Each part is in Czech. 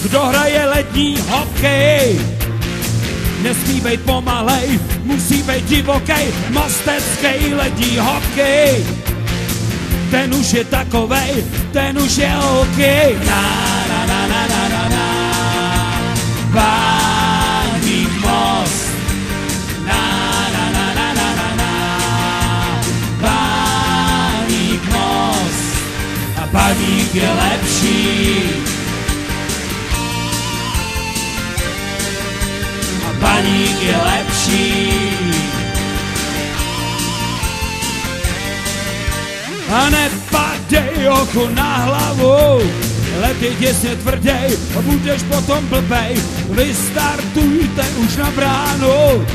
Kdo hraje lední hokej, nesmí být pomalej, musí být divokej. Mostecký lední hokej, ten už je takovej, ten už je okej. Na na na na na na na, Baník Most. Na na na na na na na, Baník Most. A Baník je lepší. A Baník je lepší. A nepadej oko na hlavu, let je těsně tvrdej a budeš potom blbej. Vystartujte už na bránu,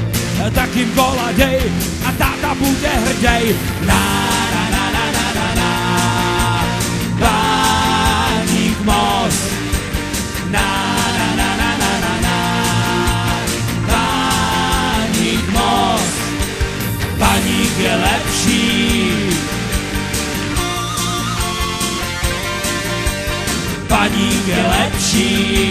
tak jim gola dej a táta bude hrdej. Na na na na na na na, Baník Most. Na na na na na na na, Baník Most. Baník je lepší. Baník je lepší.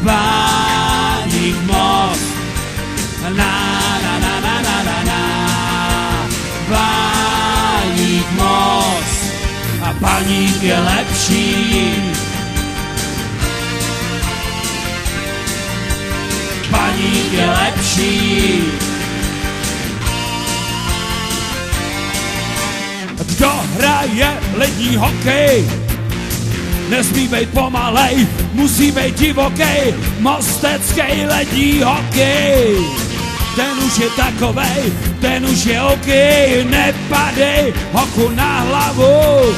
Baník Most. Na na na na na na na, Baník Most. A Baník je lepší. Baník je lepší. Kdo hraje lední hokej, nesmí být pomalej, musí být divokej. Mostecký lední hokej, ten už je takovej, ten už je okej. Nepadej hoku na hlavu,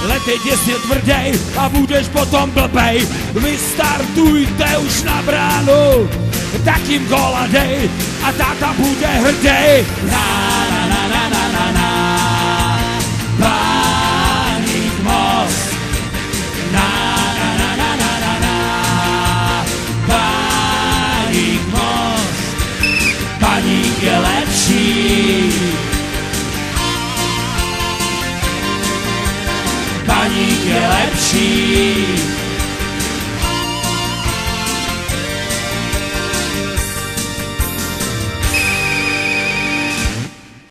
let je těsně tvrdej a budeš potom blbej. Vystartujte už na bránu, tak jim gola dej a táta bude hrdej. Na na na na na na na, Baník Most. Na na na na na na na, Baník Most. Baník je lepší. Baník je lepší.